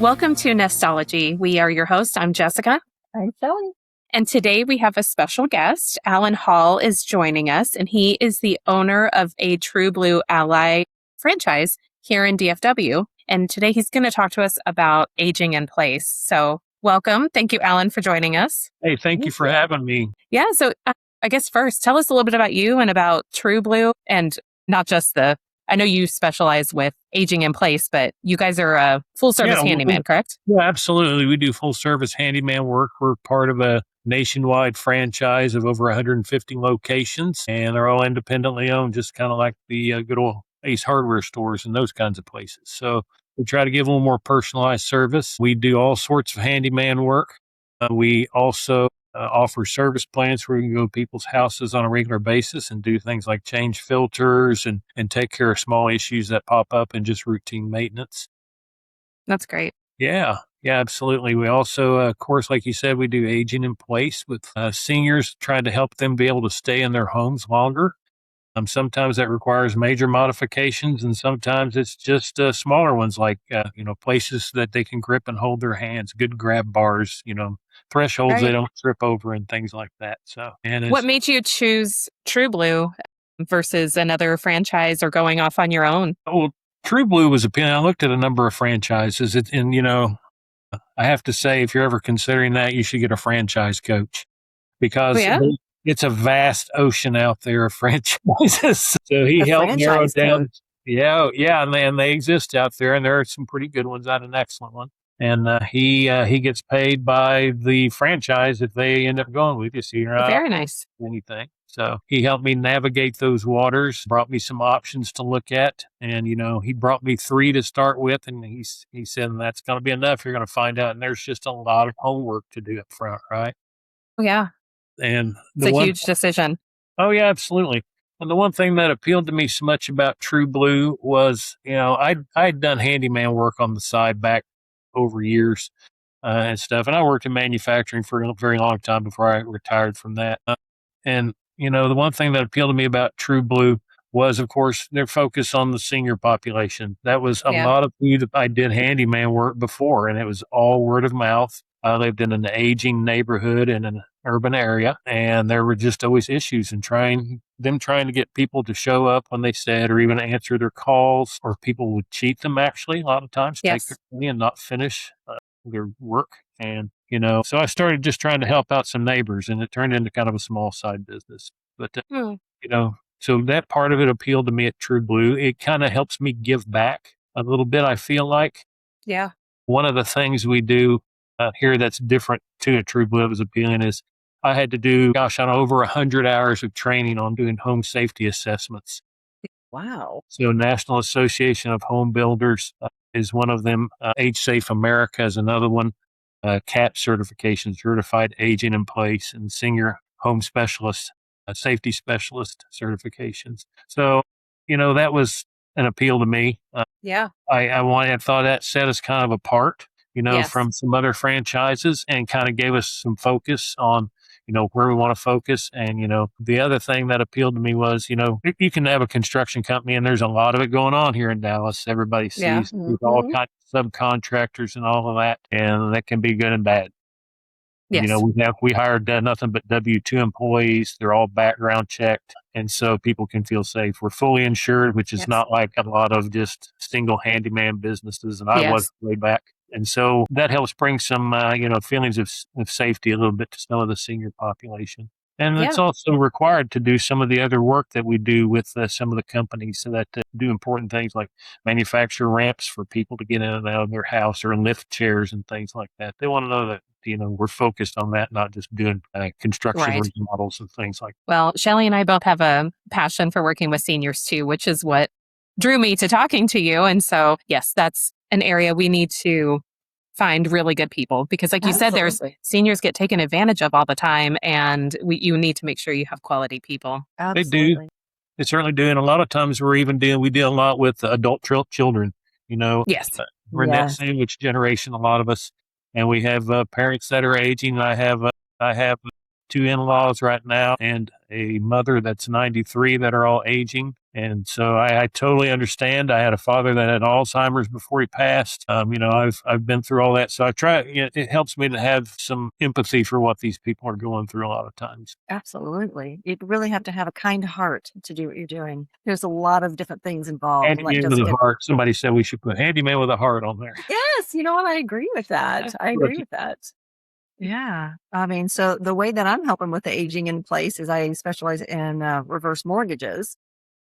Welcome to Nestology. We are your hosts. I'm Jessica. I'm Shelly. And today we have a special guest. Alan Hall is joining us, and he is the owner of a TruBlue Ally franchise here in DFW. And today he's going to talk to us about aging in place. So welcome. Thank you, Alan, for joining us. Hey, thank you for having me. Yeah. So I guess first, tell us a little bit about you and about TruBlue, and not just I know you specialize with aging in place, but you guys are a full service handyman, correct? Yeah, absolutely. We do full service handyman work. We're part of a nationwide franchise of over 150 locations, and they're all independently owned, just kind of like the good old Ace Hardware stores and those kinds of places. So we try to give a little more personalized service. We do all sorts of handyman work. We also offer service plans where we can go to people's houses on a regular basis and do things like change filters and take care of small issues that pop up and just routine maintenance. That's great. Yeah, absolutely. We also, of course, like you said, we do aging in place with seniors, trying to help them be able to stay in their homes longer. Sometimes that requires major modifications, and sometimes it's just smaller ones like, places that they can grip and hold their hands, good grab bars, thresholds they don't trip over and things like that. So, and what made you choose TruBlue versus another franchise or going off on your own? Well, TruBlue was appealing. I looked at a number of franchises, and I have to say, if you're ever considering that, you should get a franchise coach because it's a vast ocean out there of franchises. So he helped narrow down. Yeah, and they exist out there, and there are some pretty good ones, not an excellent one. And he gets paid by the franchise if they end up going with you. So you're not very nice. Anything. So he helped me navigate those waters, brought me some options to look at. And, he brought me 3 to start with. And he said, that's going to be enough. You're going to find out. And there's just a lot of homework to do up front, right? Oh, yeah. And it's a huge decision. Oh, yeah, absolutely. And the one thing that appealed to me so much about TruBlue was, I'd done handyman work on the side back over years and stuff. And I worked in manufacturing for a very long time before I retired from that. The one thing that appealed to me about TruBlue was, of course, their focus on the senior population. That was a lot of who I did handyman work before, and it was all word of mouth. I lived in an aging neighborhood in an urban area, and there were just always issues in trying to get people to show up when they said, or even answer their calls, or people would cheat them actually a lot of times, take their money and not finish their work. And, so I started just trying to help out some neighbors, and it turned into kind of a small side business. But, so that part of it appealed to me at TruBlue. It kind of helps me give back a little bit, I feel like. Yeah. One of the things we do here that's different to a TruBlue was appealing is I had to do, on over 100 hours of training on doing home safety assessments. Wow. So National Association of Home Builders is one of them. Age Safe America is another one. CAPS certification, certified aging in place, and senior home specialist, safety specialist certifications. So, that was an appeal to me. I thought that set us kind of apart, from some other franchises, and kind of gave us some focus on, where we want to focus. And, the other thing that appealed to me was, you can have a construction company, and there's a lot of it going on here in Dallas. Everybody sees with all kinds of subcontractors and all of that, and that can be good and bad. Yes. We hired nothing but W-2 employees. They're all background checked, and so people can feel safe. We're fully insured, which is not like a lot of just single handyman businesses, and I was way back. And so that helps bring some, feelings of safety a little bit to some of the senior population. And it's also required to do some of the other work that we do with some of the companies, so that do important things like manufacture ramps for people to get in and out of their house, or lift chairs and things like that. They want to know that, we're focused on that, not just doing construction remodels and things like that. Well, Shelly and I both have a passion for working with seniors too, which is what drew me to talking to you. And so, yes, that's an area we need to find really good people, because like you said, there's seniors get taken advantage of all the time, and you need to make sure you have quality people. Absolutely. They do. They certainly do. And a lot of times we deal a lot with adult children, we're in that sandwich generation, a lot of us, and we have parents that are aging. I have 2 in-laws right now and a mother that's 93 that are all aging. And so I totally understand. I had a father that had Alzheimer's before he passed. I've been through all that. So I try, it helps me to have some empathy for what these people are going through a lot of times. Absolutely. You really have to have a kind heart to do what you're doing. There's a lot of different things involved. Like Handyman with a heart. Somebody said we should put handyman with a heart on there. yes, you know what? I agree with that. I agree with that. Yeah. I mean, so the way that I'm helping with the aging in place is I specialize in reverse mortgages.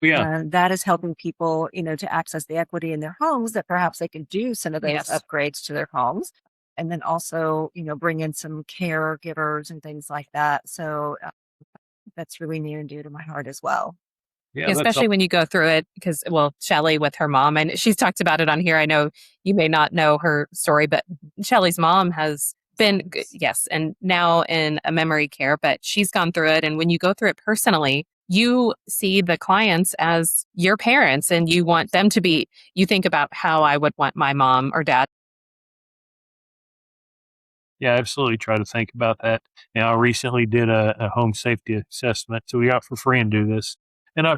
Yeah. And that is helping people, to access the equity in their homes that perhaps they can do some of those Yes. upgrades to their homes. And then also, bring in some caregivers and things like that. So that's really near and dear to my heart as well. Yeah. Especially when you go through it, because, well, Shelley with her mom, and she's talked about it on here. I know you may not know her story, but Shelley's mom has been, yes, and now in a memory care, but she's gone through it. And when you go through it personally, you see the clients as your parents and you want them to be, you think about how I would want my mom or dad. Yeah, absolutely. Try to think about that. I recently did a home safety assessment, so we got for free and do this. And will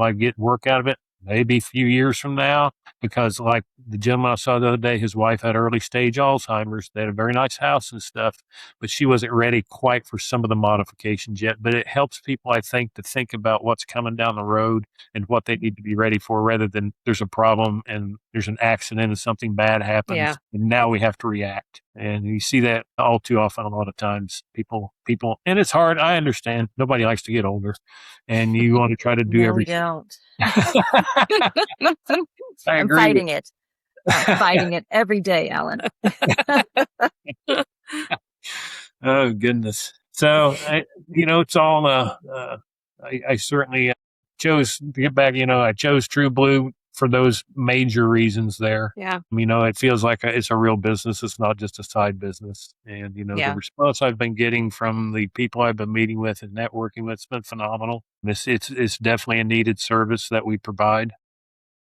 I get work out of it? Maybe a few years from now, because like the gentleman I saw the other day, his wife had early stage Alzheimer's. They had a very nice house and stuff, but she wasn't ready quite for some of the modifications yet. But it helps people, I think, to think about what's coming down the road and what they need to be ready for, rather than there's a problem and there's an accident and something bad happens, Yeah. and now we have to react. And you see that all too often. A lot of times, people, and it's hard. I understand. Nobody likes to get older, and you want to try to do No, we everything. don't. I I'm agree. fighting it. I'm fighting it every day, Alan. Oh goodness. So it's all. I certainly chose to get back. I chose TruBlue for those major reasons there. Yeah. It feels like it's a real business. It's not just a side business. And, Yeah. the response I've been getting from the people I've been meeting with and networking with, it's been phenomenal. It's definitely a needed service that we provide.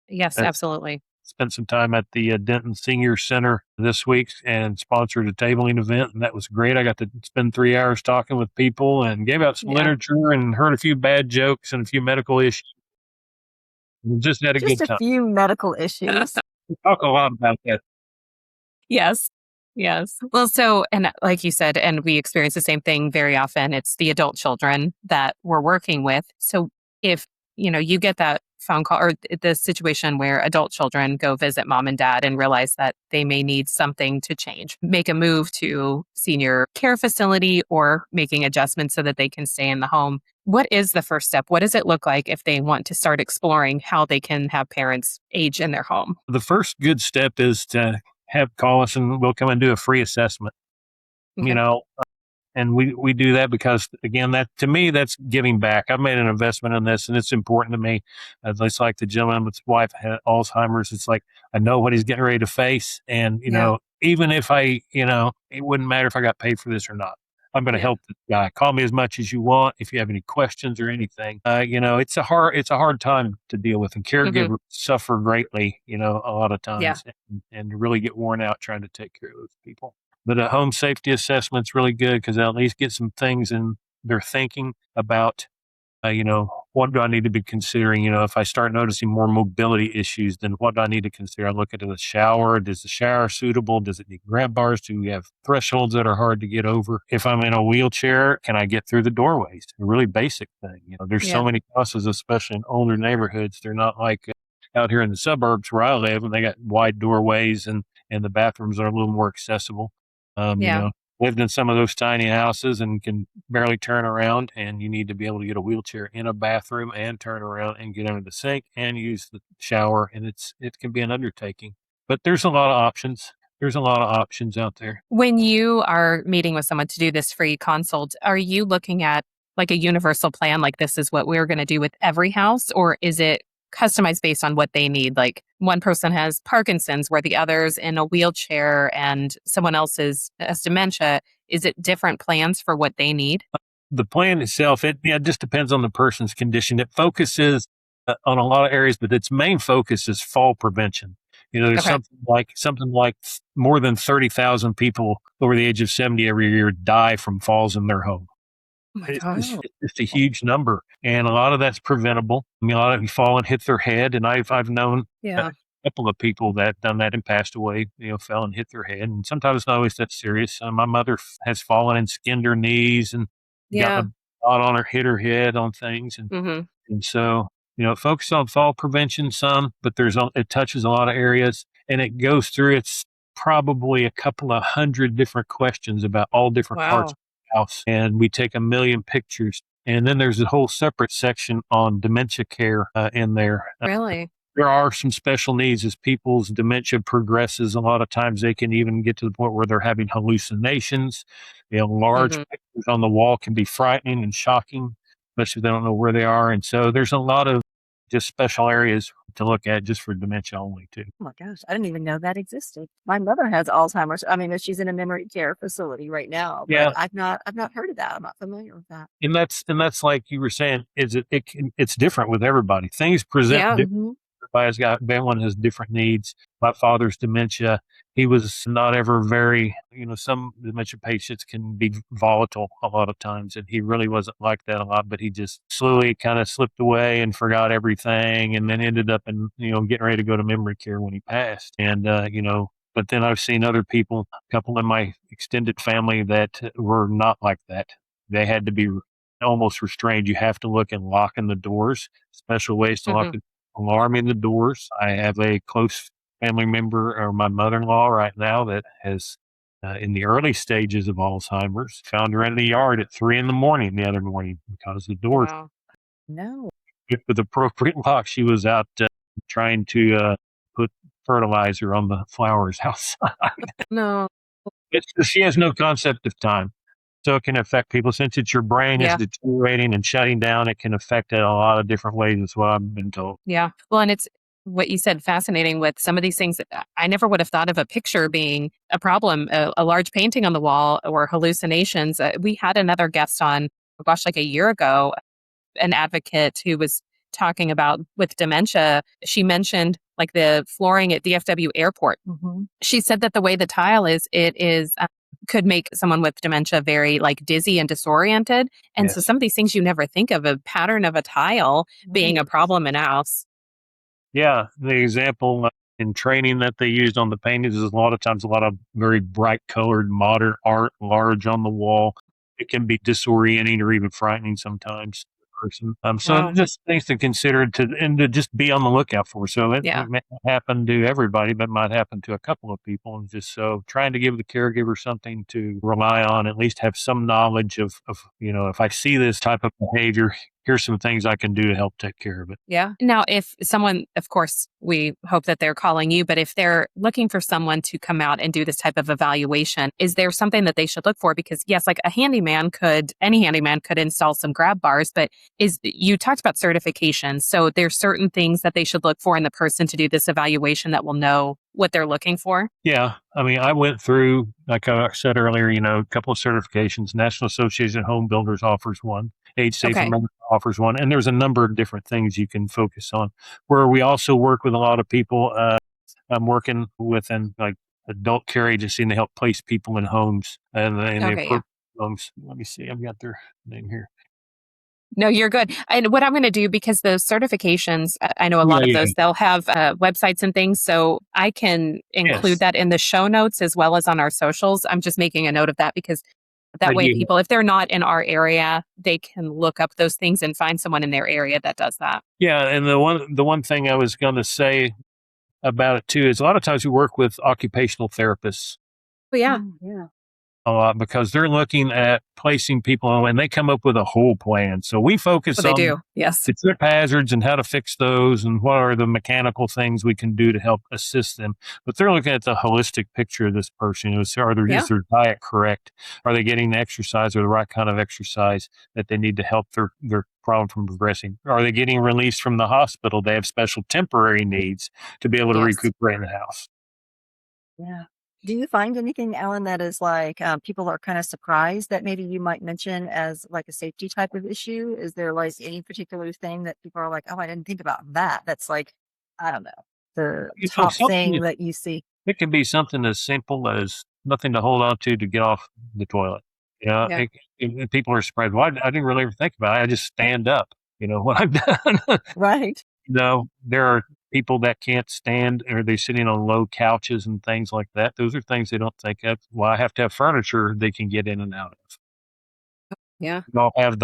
Yes, absolutely. Spent some time at the Denton Senior Center this week and sponsored a tabling event, and that was great. I got to spend 3 hours talking with people and gave out some literature and heard a few bad jokes and a few medical issues. We just had a Just good a time. few medical issues. We talk a lot about that. Yes. Yes. Well, so, and like you said, and we experience the same thing very often. It's the adult children that we're working with. So if, you get that phone call or the situation where adult children go visit mom and dad and realize that they may need something to change, make a move to senior care facility or making adjustments so that they can stay in the home. What is the first step? What does it look like if they want to start exploring how they can have parents age in their home? The first good step is to call us and we'll come and do a free assessment. Okay. And we do that because, again, that to me, that's giving back. I've made an investment in this and it's important to me. It's like the gentleman with his wife had Alzheimer's. It's like, I know what he's getting ready to face. And, even if it wouldn't matter if I got paid for this or not. I'm going to help this guy. Call me as much as you want. If you have any questions or anything, it's a hard time to deal with, and caregivers suffer greatly, a lot of times and really get worn out trying to take care of those people. But a home safety assessment's really good because they'll at least get some things in their thinking about, what do I need to be considering? If I start noticing more mobility issues, then what do I need to consider? I look at the shower. Is the shower suitable? Does it need grab bars? Do we have thresholds that are hard to get over? If I'm in a wheelchair, can I get through the doorways? A really basic thing. There's so many houses, especially in older neighborhoods. They're not like out here in the suburbs where I live, and they got wide doorways and the bathrooms are a little more accessible. Lived in some of those tiny houses and can barely turn around, and you need to be able to get a wheelchair in a bathroom and turn around and get under the sink and use the shower. And it can be an undertaking, but there's a lot of options. There's a lot of options out there. When you are meeting with someone to do this free consult, are you looking at like a universal plan? Like this is what we're going to do with every house, or is it customized based on what they need? Like one person has Parkinson's where the other's in a wheelchair and someone else has dementia. Is it different plans for what they need? The plan itself, it just depends on the person's condition. It focuses on a lot of areas, but its main focus is fall prevention. There's something like more than 30,000 people over the age of 70 every year die from falls in their home. Oh my It's gosh. just a huge number, and a lot of that's preventable. I mean, a lot of them fall and hit their head, and I've known Yeah. a couple of people that done that and passed away. Fell and hit their head, and sometimes it's not always that serious. My mother has fallen and skinned her knees and Yeah. gotten a lot on her, hit her head on things, Mm-hmm. and so focus on fall prevention some, but it touches a lot of areas, and it goes through. It's probably a couple of hundred different questions about all different parts Wow. of the house, and we take 1 million pictures. And then there's a whole separate section on dementia care in there. Really? There are some special needs as people's dementia progresses. A lot of times they can even get to the point where they're having hallucinations. Large Mm-hmm. pictures on the wall can be frightening and shocking, especially if they don't know where they are. And so there's a lot of just special areas to look at just for dementia only too. Oh my gosh, I didn't even know that existed. My mother has Alzheimer's. I mean, she's in a memory care facility right now, but Yeah, I've not heard of that. I'm not familiar with that. and that's like you were saying, it's different with everybody. Things present Yeah. different. Mhm. Everyone has different needs. My father's dementia, he was not ever very, some dementia patients can be volatile a lot of times, and he really wasn't like that a lot, but he just slowly kind of slipped away and forgot everything, and then ended up getting ready to go to memory care when he passed. And, but then I've seen other people, a couple in my extended family that were not like that. They had to be almost restrained. You have to look and locking the doors, special ways to lock Mm-hmm. the alarming the doors. I have a close family member, or my mother-in-law right now, that has, in the early stages of Alzheimer's, found her in the yard at 3 in the morning the other morning because the doors Wow. No. with appropriate lock. She was out trying to put fertilizer on the flowers outside. No. She has no concept of time. So it can affect people. Since it's your brain is Yeah. deteriorating and shutting down, it can affect it in a lot of different ways, is what I've been told. Yeah. Well, and it's what you said, fascinating with some of these things that I never would have thought of a picture being a problem, a large painting on the wall or hallucinations. We had another guest on, oh gosh, like a year ago, an advocate who was talking about with dementia. She mentioned like the flooring at DFW airport. Mhm. She said that the way the tile is, it is could make someone with dementia very like dizzy and disoriented. And so Yes. some of these things you never think of, a pattern of a tile being a Right. problem in a house. Yeah, the example in training that they used on the paintings is a lot of times a lot of very bright colored modern art large on the wall. It can be disorienting or even frightening sometimes to the person. So Wow. just things to consider and to just be on the lookout for. So it Yeah. may not happen to everybody, but might happen to a couple of people. And just so trying to give the caregiver something to rely on, at least have some knowledge of if I see this type of behavior, here's some things I can do to help take care of it. Yeah. Now, if someone, of course, we hope that they're calling you, but if they're looking for someone to come out and do this type of evaluation, is there something that they should look for? Because yes, like any handyman could install some grab bars, but you talked about certification. So there's certain things that they should look for in the person to do this evaluation that will know what they're looking for. Yeah. I mean, I went through, like I said earlier, a couple of certifications. National Association of Home Builders offers one. Age Safe Okay. America offers one. And there's a number of different things you can focus on. Where we also work with a lot of people. I'm working with an like adult care agency, and they help place people in homes and the Okay. Yeah. appropriate homes. Let me see. I've got their name here. No, you're good. And what I'm going to do, because those certifications, I know a Yeah, lot of yeah. those, they'll have websites and things. So I can include Yes. that in the show notes as well as on our socials. I'm just making a note of that because I that way do. people, if they're not in our area, they can look up those things and find someone in their area that does that. Yeah. And the one thing I was going to say about it too is a lot of times we work with occupational therapists But yeah. Yeah. a lot because they're looking at placing people and they come up with a whole plan. So we focus Well, they on do. Yes. the trip hazards and how to fix those and what are the mechanical things we can do to help assist them. But they're looking at the holistic picture of this person. Is Yeah. their diet correct? Are they getting the exercise or the right kind of exercise that they need to help their problem from progressing? Are they getting released from the hospital? They have special temporary needs to be able to Yes. recuperate in the house. Yeah. Do you find anything, Ellen, that is like people are kind of surprised that maybe you might mention as like a safety type of issue? Is there like any particular thing that people are like, oh, I didn't think about that? That's like, I don't know, the top thing Something that you see. it can be something as simple as nothing to hold on to get off the toilet. Yeah, Yeah. people are surprised. Well, I didn't really ever think about it. I just stand up. What I've done. Right. There are people that can't stand, or they're sitting on low couches and things like that. Those are things they don't think of. Well, I have to have furniture they can get in and out of. Yeah. I have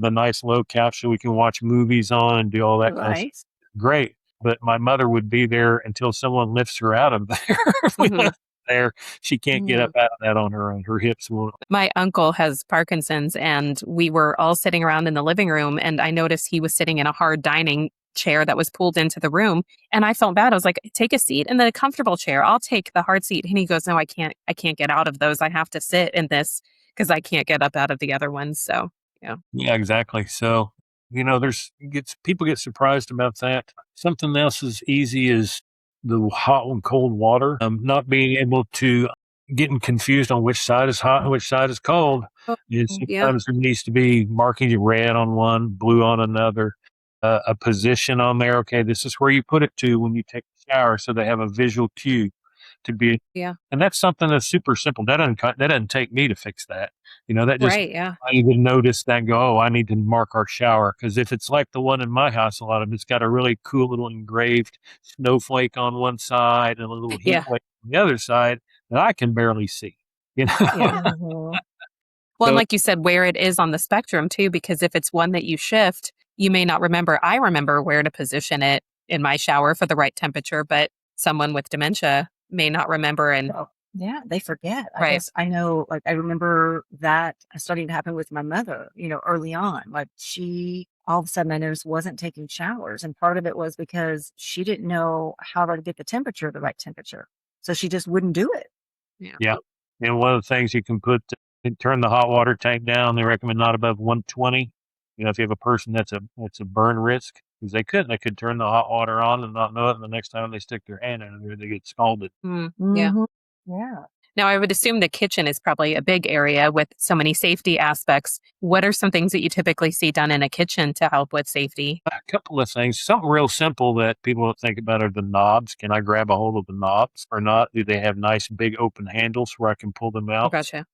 the nice low couch so we can watch movies on and do all that kind of stuff. Right. Great. But my mother would be there until someone lifts her out of there. If we Mhm. left her there, she can't get up out of that on her own. Her hips won't. My uncle has Parkinson's, and we were all sitting around in the living room, and I noticed he was sitting in a hard dining chair that was pulled into the room, and I felt bad. I was like, "Take a seat in the comfortable chair. I'll take the hard seat." And he goes, "No, I can't. I can't get out of those. I have to sit in this because I can't get up out of the other ones." So, yeah. Yeah, exactly. So, people get surprised about that. Something else as easy as the hot and cold water, not being able to getting confused on which side is hot and which side is cold. Oh, And yeah. sometimes there needs to be markings red on one, blue on another, a position on there. Okay, this is where you put it to when you take a shower, so they have a visual cue to be. Yeah. And that's something that's super simple. That doesn't take me to fix that. That just Right. Yeah. I even notice that and go, oh, I need to mark our shower. Because if it's like the one in my house, a lot of it's got a really cool little engraved snowflake on one side and a little heat Yeah. wave on the other side that I can barely see. You know, Yeah. Mhm. Well, and so like you said, where it is on the spectrum too, because if it's one that you shift, you may not remember. I remember where to position it in my shower for the right temperature, but someone with dementia may not remember. And Oh, yeah, they forget. I right. guess I know, like, I remember that starting to happen with my mother, early on. Like, she all of a sudden I noticed wasn't taking showers. And part of it was because she didn't know how to get the right temperature. So she just wouldn't do it. Yeah. yeah. And one of the things you can turn the hot water tank down. They recommend not above 120. If you have a person that's a burn risk, because they could turn the hot water on and not know it. And the next time they stick their hand in there, they get scalded. Yeah. Hmm. Yeah. Now, I would assume the kitchen is probably a big area with so many safety aspects. What are some things that you typically see done in a kitchen to help with safety? A couple of things. Something real simple that people don't think about are the knobs. Can I grab a hold of the knobs or not? Do they have nice big open handles where I can pull them Oh, out? gotcha.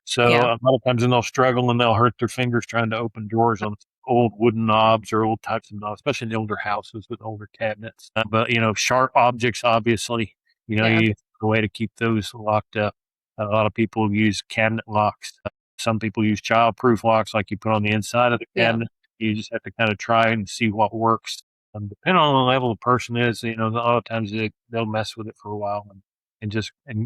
So Yeah. a lot of times then they'll struggle and they'll hurt their fingers trying to open drawers on old wooden knobs or old types of knobs, especially in the older houses with older cabinets. But sharp objects, obviously, Yeah. you a way to keep those locked up. A lot of people use cabinet locks. Some people use child-proof locks, like you put on the inside of the Yeah. cabinet. You just have to kind of try and see what works. Depending on the level the person is, a lot of times they'll mess with it for a while and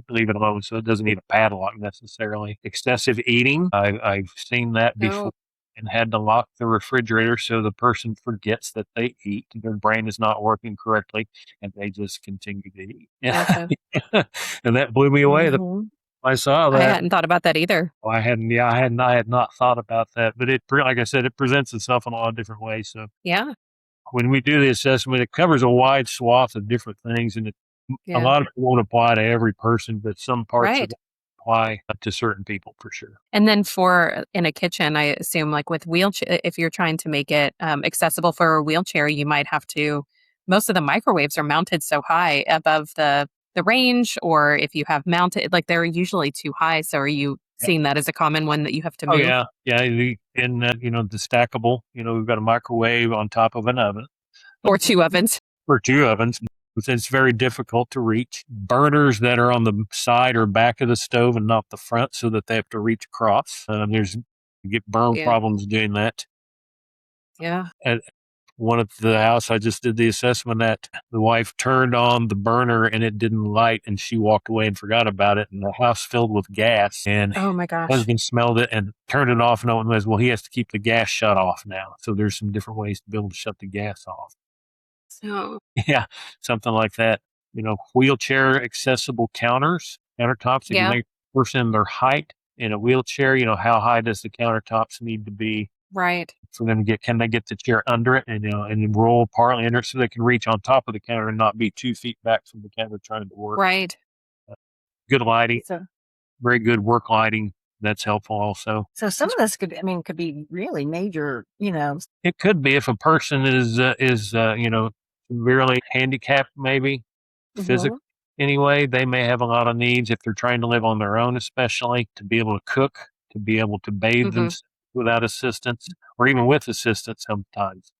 leave it alone, so it doesn't need a padlock necessarily. Excessive eating, I've seen that Oh, before and had to lock the refrigerator so the person forgets that they eat. Their brain is not working correctly, and they just continue to eat. Yeah, gotcha. and that blew me away. Hmm. I saw I that. hadn't thought about that either. Well, I hadn't. Yeah, I had not thought about that. But like I said, it presents itself in a lot of different ways. So Yeah. when we do the assessment, it covers a wide swath of different things, and a Yeah. lot of it won't apply to every person, but some parts of Right. it apply to certain people for sure. And then for in a kitchen, I assume like with wheelchair, if you're trying to make it accessible for a wheelchair, you might have to. Most of the microwaves are mounted so high above the range, or if you have mounted, like they're usually too high. So are you Yeah. seeing that as a common one that you have to Oh move? yeah, yeah. And the stackable. We've got a microwave on top of an oven Or two ovens? or two ovens. It's very difficult to reach. Burners that are on the side or back of the stove and not the front, so that they have to reach across. There's you get burn Yeah. problems doing that. Yeah. At one of the house, I just did the assessment that the wife turned on the burner and it didn't light, and she walked away and forgot about it. And the house filled with gas, and Oh my gosh. husband smelled it and turned it off. No one was. Well, he has to keep the gas shut off now. So there's some different ways to be able to shut the gas off. So Yeah, something like that. Wheelchair accessible countertops. If you yeah. make a person their height in a wheelchair, how high does the countertops need to be Right. for them to can they get the chair under it and roll partly under it so they can reach on top of the counter and not be 2 feet back from the counter trying to work. Right. Good lighting, So, very good work lighting. That's helpful also. so some of this could be really major. It could be if a person is severely handicapped, maybe Mhm. physically anyway. They may have a lot of needs if they're trying to live on their own, especially to be able to cook. to be able to bathe them without assistance or even with assistance sometimes.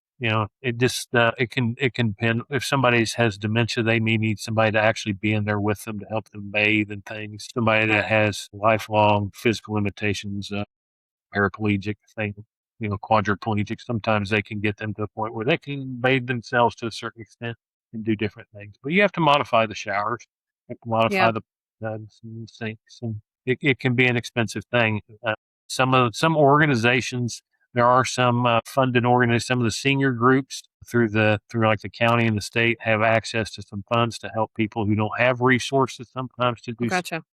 It just it can depend. If somebody has dementia, they may need somebody to actually be in there with them to help them bathe and things. Somebody that has lifelong physical limitations, paraplegic thing, quadriplegic, sometimes they can get them to a point where they can bathe themselves to a certain extent and do different things. But you have to modify the showers, you have to modify the tubs and sinks, and it can be an expensive thing. Some organizations, there are some funded organizations. Some of the senior groups through like the county and the state have access to some funds to help people who don't have resources sometimes to do. Gotcha.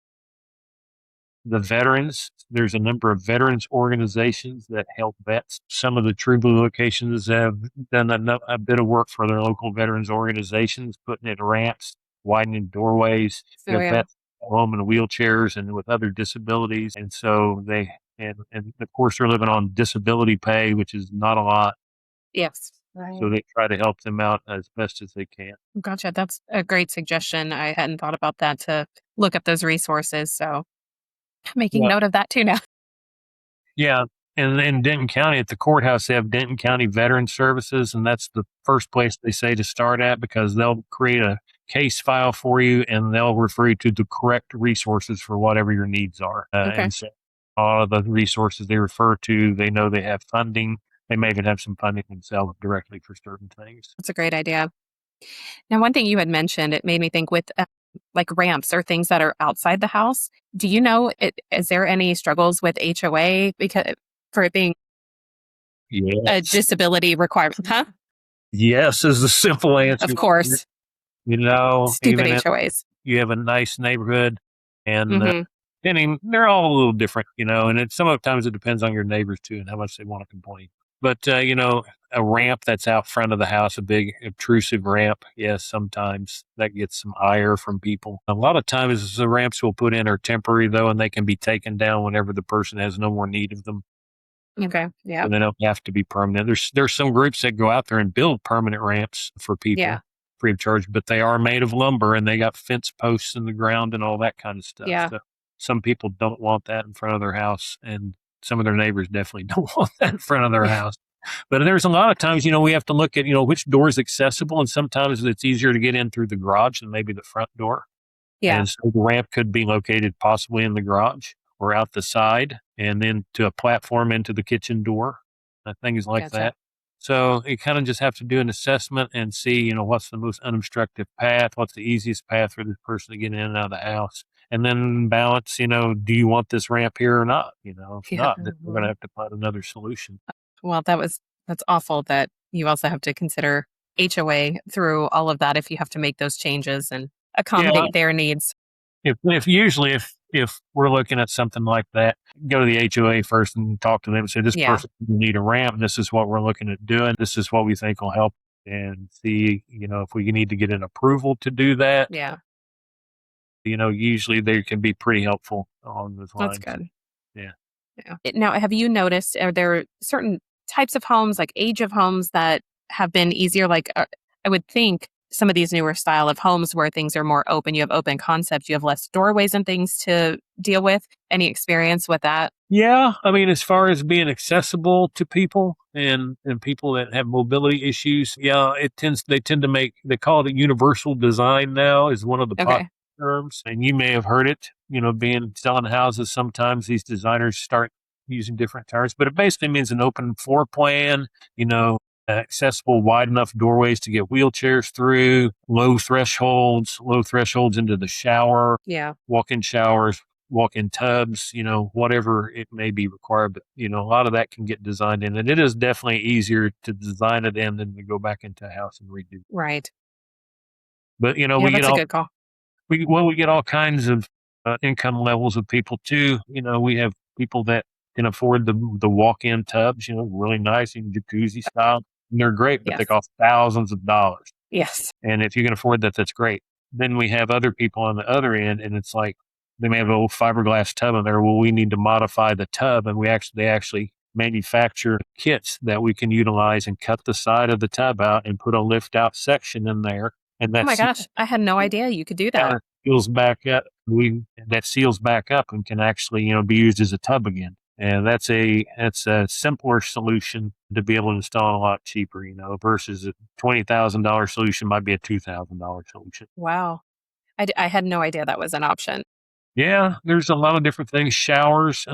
The veterans, there's a number of veterans organizations that help vets. Some of the TruBlue locations have done a bit of work for their local veterans organizations, putting in ramps, widening doorways. We have vets at home in wheelchairs and with other disabilities. And so and of course they're living on disability pay, which is not a lot. Yes. So they try to help them out as best as they can. Gotcha. That's a great suggestion. I hadn't thought about that, to look up those resources. So making note of that too now. Yeah. And in Denton County, at the courthouse, they have Denton County Veteran Services, and that's the first place they say to start at, because they'll create a case file for you and they'll refer you to the correct resources for whatever your needs are. And so all of the resources they refer to, they know they have funding. They may even have some funding themselves directly for certain things. That's a great idea. Now, one thing you had mentioned, it made me think with like ramps or things that are outside the house. Do you know, is there any struggles with HOA for it being a disability requirement? Huh? Yes is the simple answer. Of course. Stupid HOAs. You have a nice neighborhood, and they're all a little different, and sometimes it depends on your neighbors too and how much they want to complain. But, a ramp that's out front of the house, a big obtrusive ramp, yes, sometimes that gets some ire from people. A lot of times the ramps we'll put in are temporary, though, and they can be taken down whenever the person has no more need of them. Okay, yeah. So they don't have to be permanent. There's some groups that go out there and build permanent ramps for people free of charge, but they are made of lumber and they got fence posts in the ground and all that kind of stuff. Yeah. So some people don't want that in front of their house, and some of their neighbors definitely don't want that in front of their house. But there's a lot of times, we have to look at, which door is accessible. And sometimes it's easier to get in through the garage than maybe the front door. Yeah. And so the ramp could be located possibly in the garage or out the side and then to a platform into the kitchen door, things like that. So you kind of just have to do an assessment and see, what's the most unobstructive path, what's the easiest path for this person to get in and out of the house. And then balance, do you want this ramp here or not? If not, then we're going to have to find another solution. Well, that's awful that you also have to consider HOA through all of that if you have to make those changes and accommodate their needs. If we're looking at something like that, go to the HOA first and talk to them and say, this person need a ramp. This is what we're looking at doing. This is what we think will help, and see, if we need to get an approval to do that. Yeah. Usually they can be pretty helpful on those lines. That's good. Yeah. Now, have you noticed, are there certain types of homes, like age of homes, that have been easier? Like, I would think some of these newer style of homes where things are more open, you have open concept, you have less doorways and things to deal with. Any experience with that? Yeah. I mean, as far as being accessible to people and people that have mobility issues, they tend to they call it a universal design now, is one of the popular terms. And you may have heard it, selling houses, sometimes these designers start using different terms, but it basically means an open floor plan, accessible, wide enough doorways to get wheelchairs through, low thresholds into the shower, walk-in showers, walk-in tubs, whatever it may be required. But, a lot of that can get designed in, and it is definitely easier to design it in than to go back into a house and redo. Right. But, we get a good call. We get all kinds of income levels of people too. We have people that can afford the walk-in tubs, really nice and jacuzzi style. And they're great, but they cost thousands of dollars. Yes. And if you can afford that, that's great. Then we have other people on the other end, and it's like they may have an old fiberglass tub in there. Well, we need to modify the tub, and they actually manufacture kits that we can utilize and cut the side of the tub out and put a lift out section in there. And oh my gosh, I had no idea you could do that. Seals back up. That seals back up and can actually, be used as a tub again. And that's a simpler solution to be able to install a lot cheaper, versus a $20,000 solution might be a $2,000 solution. Wow. I had no idea that was an option. Yeah, there's a lot of different things. Showers,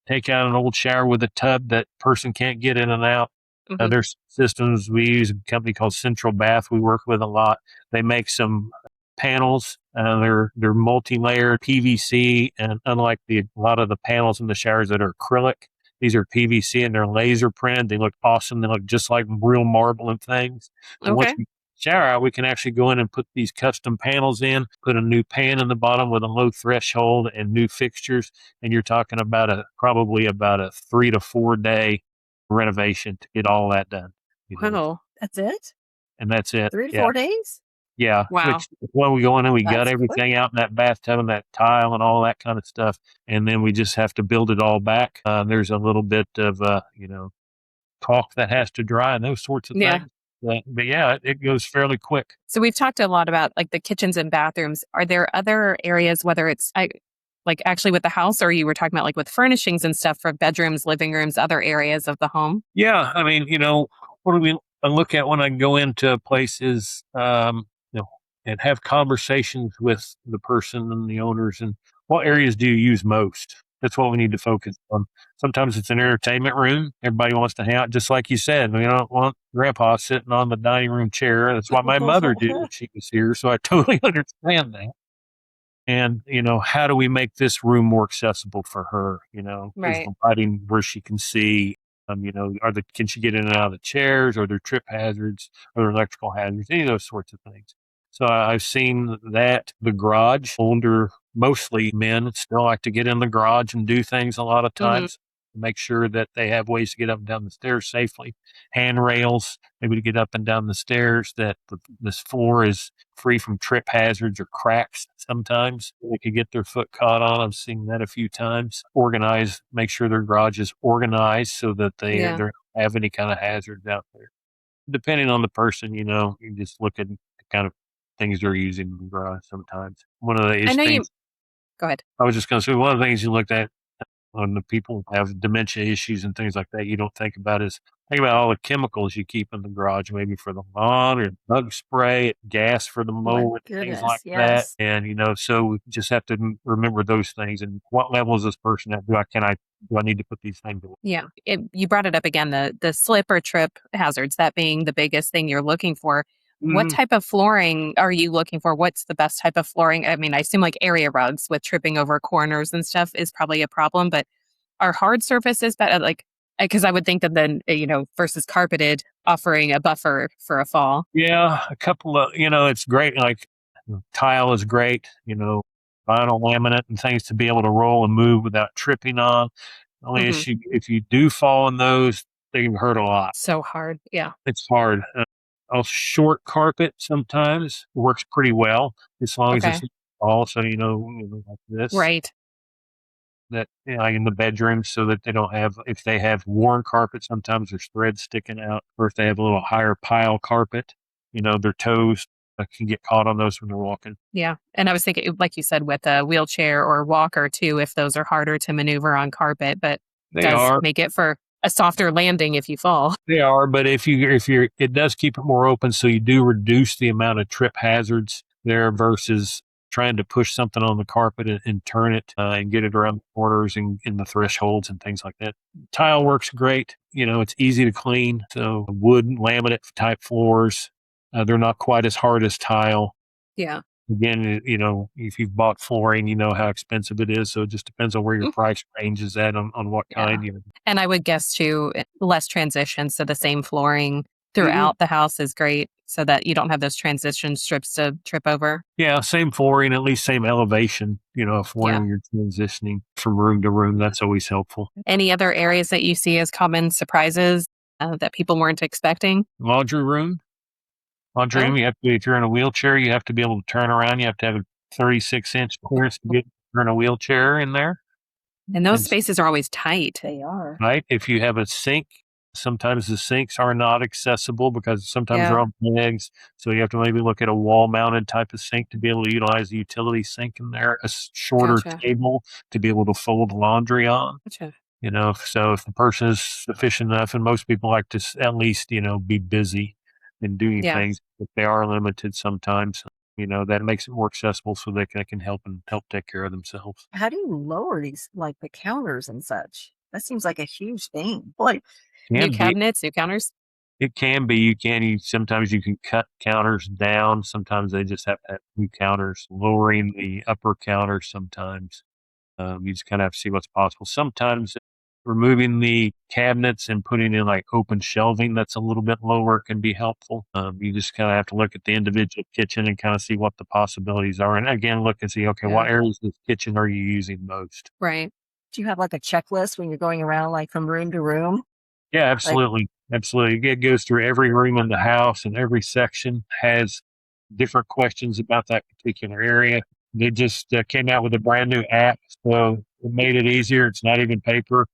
take out an old shower with a tub that person can't get in and out. Hmm. There's systems. We use a company called Central Bath. We work with a lot. They make some panels. They're multi-layered PVC, and unlike a lot of the panels in the showers that are acrylic, these are PVC and they're laser printed. They look awesome. They look just like real marble and things. And once Okay. we shower out, we can actually go in and put these custom panels in, put a new pan in the bottom with a low threshold and new fixtures. And you're talking about probably about a 3 to 4 day renovation to get all that done. Wow. That's it? And that's it. 3 to Yeah. 4 days? Yeah. Wow. Which when we go in and we got That's quick. everything out in that bathtub and that tile and all that kind of stuff. And then we just have to build it all back. There's a little bit of, caulk that has to dry and those sorts of Yeah. things. But yeah, it goes fairly quick. So we've talked a lot about like the kitchens and bathrooms. Are there other areas, whether it's like actually with the house, or you were talking about like with furnishings and stuff for bedrooms, living rooms, other areas of the home? Yeah. I mean, what do we look at when I go into places, and have conversations with the person and the owners and what areas do you use most? That's what we need to focus on. Sometimes it's an entertainment room. Everybody wants to hang out, just like you said. We don't want grandpa sitting on the dining room chair. That's what my mother did when she was here. So I totally understand that. And, how do we make this room more accessible for her? Is Right. the lighting where she can see? Can she get in and out of the chairs? Are there trip hazards? Are there electrical hazards? Any of those sorts of things. So I've seen that the garage, older, mostly men still like to get in the garage and do things a lot of times. Make sure that they have ways to get up and down the stairs safely. Handrails, maybe to get up and down the stairs, that this floor is free from trip hazards or cracks sometimes. They could get their foot caught on. I've seen that a few times. Organize, make sure their garage is organized so that they don't have any kind of hazards out there. Depending on the person, you just look at the kind of things they're using in the garage sometimes. One of the I know things, Go ahead. I was just going to say, one of the things you looked at when the people have dementia issues and things like that, you don't think about all the chemicals you keep in the garage, maybe for the lawn or bug spray, gas for the mower, things like that. And, so we just have to remember those things and what level is this person at? Do I need to put these things away? Yeah. You brought it up again, the slip or trip hazards, that being the biggest thing you're looking for. What type of flooring are you looking for? What's the best type of flooring? I mean, I assume like area rugs with tripping over corners and stuff is probably a problem, but are hard surfaces better? Like, because I would think that then, versus carpeted, offering a buffer for a fall. Yeah, a couple of, it's great. Like tile is great, vinyl laminate and things to be able to roll and move without tripping on. The only issue, if you do fall in those, they can hurt a lot. So hard. Yeah. It's hard. A short carpet sometimes works pretty well as long as it's also, like this. Right. That in the bedroom so that they don't have, if they have worn carpet, sometimes there's threads sticking out, or if they have a little higher pile carpet, their toes can get caught on those when they're walking. Yeah. And I was thinking, like you said, with a wheelchair or walker too, if those are harder to maneuver on carpet, but they are. Make it for a softer landing if you fall. They are, but if you're, it does keep it more open, so you do reduce the amount of trip hazards there versus trying to push something on the carpet and turn it and get it around the corners and in the thresholds and things like that. Tile works great. It's easy to clean. So wood laminate type floors, they're not quite as hard as tile. Yeah. Again, if you've bought flooring, you know how expensive it is. So it just depends on where your price range is at on what kind. And I would guess too, less transitions. So the same flooring throughout the house is great so that you don't have those transition strips to trip over. Yeah, same flooring, at least same elevation, if when you're transitioning from room to room, that's always helpful. Any other areas that you see as common surprises that people weren't expecting? Laundry room. Laundry room, if you're in a wheelchair, you have to be able to turn around. You have to have a 36-inch clearance to turn a wheelchair in there. And those spaces are always tight. They are. Right? If you have a sink, Sometimes the sinks are not accessible because sometimes they're Yeah. on legs. So you have to maybe look at a wall mounted type of sink to be able to utilize the utility sink in there, a shorter Gotcha. table to be able to fold laundry on. Gotcha. So if the person is sufficient enough, and most people like to at least, be busy and doing Yeah. things, if they are limited sometimes, that makes it more accessible so they can help take care of themselves. How do you lower these, like the counters and such? That seems like a huge thing. Like, New Can be. cabinets, new counters. It can be. Sometimes you can cut counters down. Sometimes they just have to have new counters, lowering the upper counter sometimes. You just kind of have to see what's possible. Sometimes removing the cabinets and putting in like open shelving that's a little bit lower can be helpful. You just kind of have to look at the individual kitchen and kind of see what the possibilities are. And again, look and see, okay, Yeah. what areas of the kitchen are you using most? Right. do you have like a checklist when you're going around, like from room to room? Yeah, Like, absolutely. Absolutely. It goes through every room in the house, and every section has different questions about that particular area. They just came out with a brand new app, so it made it easier. It's not even paper.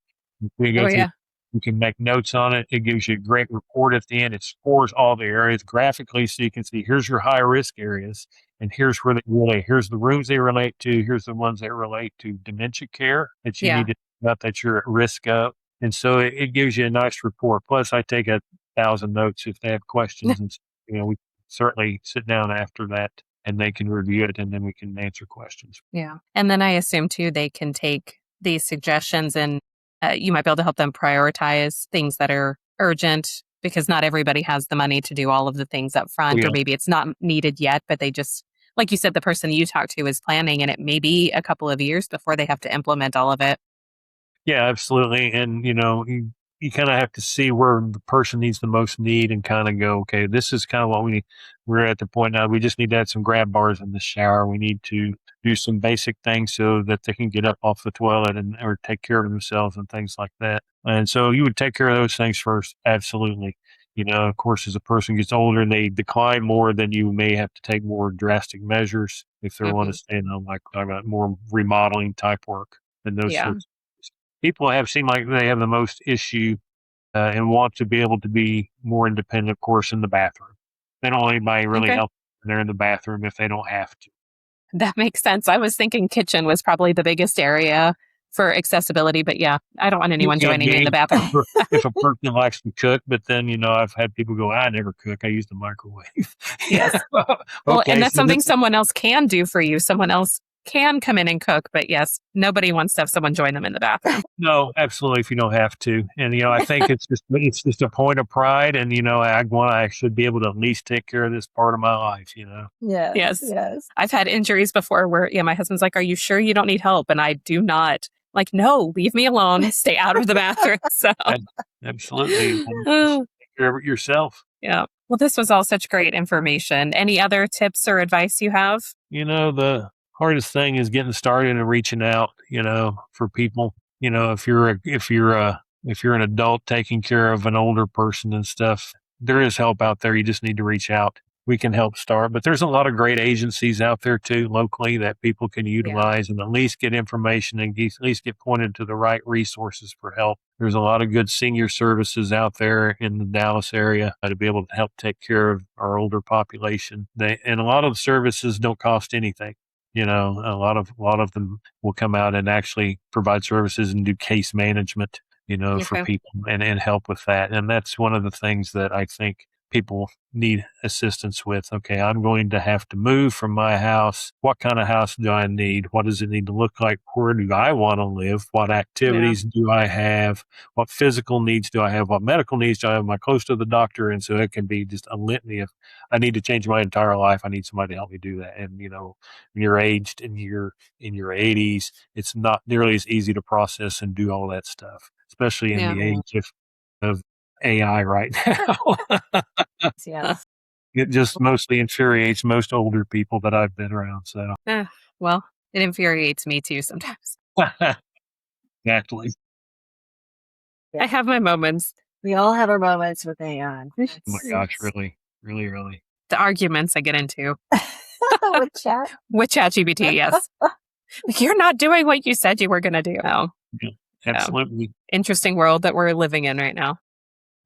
We Oh go through, yeah. you can make notes on it. It gives you a great report at the end. It scores all the areas graphically so you can see here's your high risk areas, and here's where they relate. Here's the rooms they relate to. Here's the ones that relate to dementia care that you Yeah. need to know about that you're at risk of. And so it gives you a nice report. Plus, I take 1,000 notes if they have questions, and we certainly sit down after that and they can review it, and then we can answer questions. Yeah. And then I assume too, they can take these suggestions and you might be able to help them prioritize things that are urgent because not everybody has the money to do all of the things up front, Yeah. or maybe it's not needed yet, but they just, like you said, the person you talk to is planning and it may be a couple of years before they have to implement all of it. Yeah, absolutely. And you kind of have to see where the person needs the most need and kind of go, okay, this is kind of what we're at the point now. We just need to add some grab bars in the shower. We need to do some basic things so that they can get up off the toilet and or take care of themselves and things like that. And so you would take care of those things first. Absolutely. Of course, as a person gets older and they decline more, then you may have to take more drastic measures if they want Hmm. to stay in, like talking about more remodeling type work and those Yeah. sorts people have seemed like they have the most issue and want to be able to be more independent, of course, in the bathroom. They don't want anybody really Okay. help when they're in the bathroom if they don't have to. That makes sense. I was thinking kitchen was probably the biggest area for accessibility, but yeah, I don't want It anyone can joining me in the be bathroom. if a person likes to cook, but then, I've had people go, I never cook. I use the microwave. Yes. Well, and Okay. that's So something this, someone else can do for you. Someone else can come in and cook, but yes, nobody wants to have someone join them in the bathroom. no, absolutely. If you don't have to. And, I think it's just a point of pride. And, I should be able to at least take care of this part of my life. yes, Yes. yes. I've had injuries before where, yeah, my husband's like, "Are you sure you don't need help?" And I do not. Like, no, leave me alone. Stay out of the bathroom. So, Absolutely. oh, Take care of it yourself. yeah. Well, this was all such great information. Any other tips or advice you have? The hardest thing is getting started and reaching out, for people. If you're an adult taking care of an older person and stuff, there is help out there. You just need to reach out. We can help start, but there's a lot of great agencies out there too locally that people can Yeah. utilize and at least get information and at least get pointed to the right resources for help. There's a lot of good senior services out there in the Dallas area to be able to help take care of our older population. And a lot of the services don't cost anything. A lot of them will come out and actually provide services and do case management, for Okay. people and help with that. And that's one of the things that I think people need assistance with. Okay, I'm going to have to move from my house. What kind of house do I need? What does it need to look like? Where do I want to live? What Yeah. activities do I have? What physical needs do I have? What medical needs do I have? Am I close to the doctor? And so it can be just a litany of, I need to change my entire life. I need somebody to help me do that. And, when you're aged and you're in your 80s, it's not nearly as easy to process and do all that stuff, especially in Yeah. the age of AI right now. Yes. It just mostly infuriates most older people that I've been around. So, Eh, well, it infuriates me too sometimes. exactly. Yeah. I have my moments. We all have our moments with AI. Oh my gosh, really, really, really. The arguments I get into With chat. with ChatGPT, yes. You're not doing what you said you were going to do. Oh, Yeah, absolutely. interesting world that we're living in right now.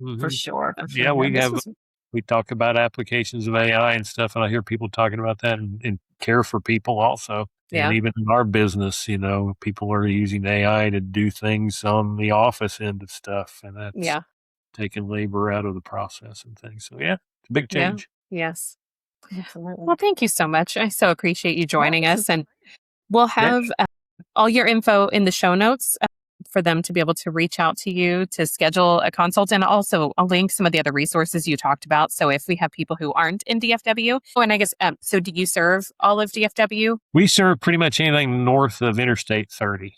For Mhm. sure. For sure. Yeah, we this have. was We talk about applications of AI and stuff, and I hear people talking about that and care for people also. And Yeah. even in our business, people are using AI to do things on the office end of stuff, and that's Yeah. taking labor out of the process and things. So yeah, it's a big Yeah. change. Yes. absolutely. Well, thank you so much. I so appreciate you joining this us. is And we'll Yeah. have all your info in the show notes for them to be able to reach out to you to schedule a consult. And also, I'll link some of the other resources you talked about. So if we have people who aren't in DFW, oh, and I guess, so do you serve all of DFW? We serve pretty much anything north of Interstate 30.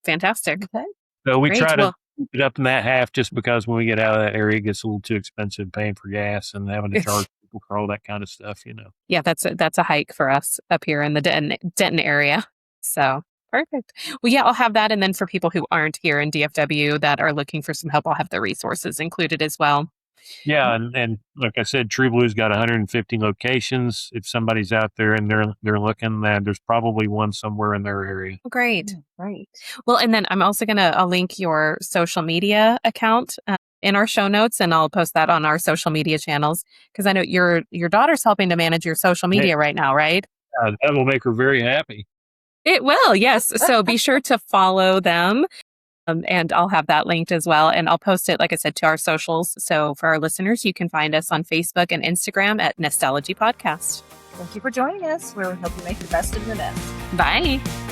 Fantastic. Okay. So we Great. try to Well, keep it up in that half just because when we get out of that area, it gets a little too expensive paying for gas and having to charge people for all that kind of stuff. yeah, that's a hike for us up here in the Denton area. So perfect. Well, yeah, I'll have that. And then for people who aren't here in DFW that are looking for some help, I'll have the resources included as well. Yeah, and like I said, TruBlue's got 150 locations. If somebody's out there and they're looking, there's probably one somewhere in their area. Great. Great. Well, and then I'm also I'll link your social media account in our show notes, and I'll post that on our social media channels because I know your daughter's helping to manage your social media right now, right? That will make her very happy. It will, yes. So be sure to follow them. And I'll have that linked as well. And I'll post it, like I said, to our socials. So for our listeners, you can find us on Facebook and Instagram at Nostalgia Podcast. Thank you for joining us. We hope you make the best of the best. Bye.